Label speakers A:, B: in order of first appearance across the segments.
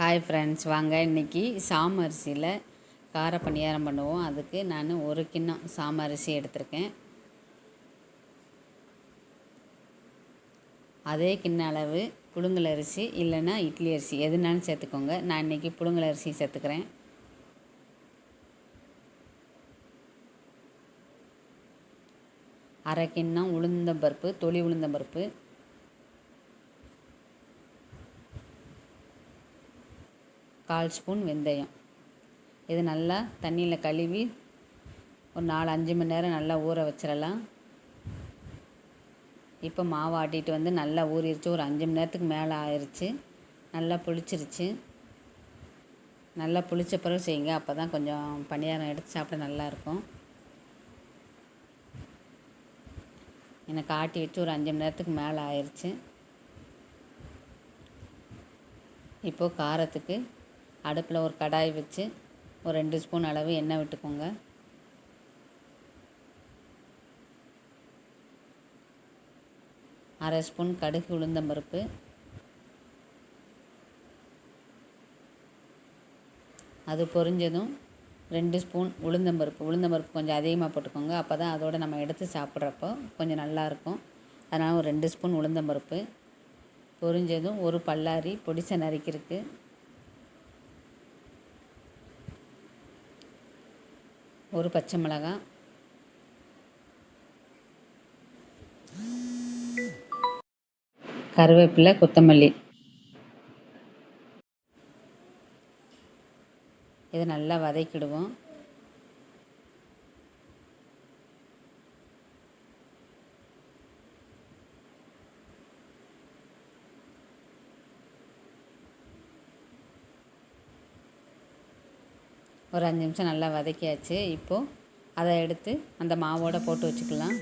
A: Hi friends, வாங்க இன்றைக்கி சாம அரிசியில் கார பணியாரம் பண்ணுவோம். அதுக்கு நான் 1 கிண்ணம் சாம அரிசி எடுத்திருக்கேன். அதே கிண்ண அளவு புழுங்கல் அரிசி இல்லைன்னா இட்லி அரிசி எதுனாலும் சேர்த்துக்கோங்க. நான் இன்றைக்கி புழுங்கல் அரிசி சேர்த்துக்கிறேன். அரை கிண்ணம் உளுந்தம்பருப்பு, தொளி உளுந்தம்பருப்பு, கால் ஸ்பூன் வெந்தயம். இது நல்லா தண்ணியில் கழுவி ஒரு 4-5 மணி நேரம் நல்லா ஊற வச்சிடலாம். இப்போ மாவு ஆட்டிட்டு வந்து நல்லா ஊறிடுச்சு. ஒரு 5 மணி நேரத்துக்கு மேலே ஆயிடுச்சு. நல்லா புளிச்சிருச்சு. நல்லா புளிச்ச பிறகு செய்யுங்க, அப்போ தான் கொஞ்சம் பணியாரம் எடுத்து சாப்பிட நல்லாயிருக்கும். எனக்கு ஆட்டி வச்சு ஒரு 5 மணி நேரத்துக்கு மேலே ஆயிடுச்சு. இப்போது காரத்துக்கு அடுப்பில் ஒரு கடாய் வச்சு ஒரு 2 ஸ்பூன் அளவு எண்ணெய் விட்டுக்கோங்க. அரை ஸ்பூன் கடுகு உளுந்தம்பருப்பு, அது பொரிஞ்சதும் 2 ஸ்பூன் உளுந்தம்பருப்பு கொஞ்சம் அதிகமாக போட்டுக்கோங்க. அப்போ தான் அதோடு நம்ம எடுத்து சாப்பிட்றப்போ கொஞ்சம் நல்லாயிருக்கும். அதனால் ஒரு 2 ஸ்பூன் உளுந்தம்பருப்பு பொரிஞ்சதும் ஒரு பல்லாரி பொடிசை நறுக்கிருக்கு, ஒரு பச்சை மிளகாய், கருவேப்பிலை, கொத்தமல்லி. இதை நல்லா வதக்கிடுவோம். ஒரு 5 நிமிஷம் நல்லா வதக்கியாச்சு. இப்போது அதை எடுத்து அந்த மாவோடு போட்டு வச்சுக்கலாம்.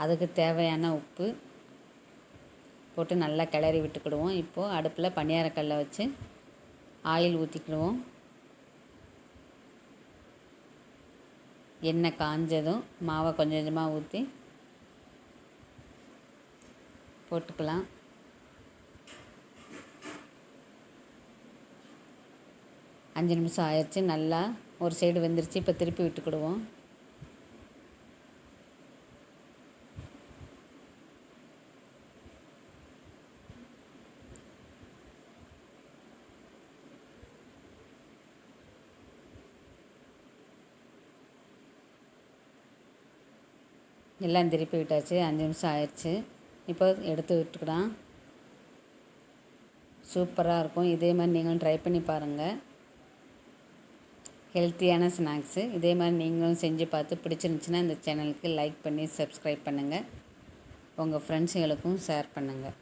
A: அதுக்கு தேவையான உப்பு போட்டு நல்லா கிளறி விட்டுக்கிடுவோம். இப்போது அடுப்பில் பணியாரக்கல்லை வச்சு ஆயில் ஊற்றிக்கிடுவோம். எண்ணெய் காஞ்சதும் மாவை கொஞ்சம் கொஞ்சமாக ஊற்றி போட்டுக்கலாம். அஞ்சு நிமிஷம் ஆயிடுச்சு. நல்லா ஒரு சைடு வெந்துருச்சு. இப்போ திருப்பி விட்டுக்கிடுவோம். எல்லாம் திருப்பி விட்டாச்சு. 5 நிமிஷம் ஆயிடுச்சு. இப்போ எடுத்து விட்டுக்கலாம். சூப்பராக இருக்கும். இதே மாதிரி நீங்களும் ட்ரை பண்ணி பாருங்கள். ஹெல்த்தியான ஸ்நாக்ஸு. இதே மாதிரி நீங்களும் செஞ்சு பார்த்து பிடிச்சிருந்துச்சின்னா இந்த சேனலுக்கு லைக் பண்ணி சப்ஸ்கிரைப் பண்ணுங்கள். உங்கள் ஃப்ரெண்ட்ஸுங்களுக்கும் ஷேர் பண்ணுங்கள்.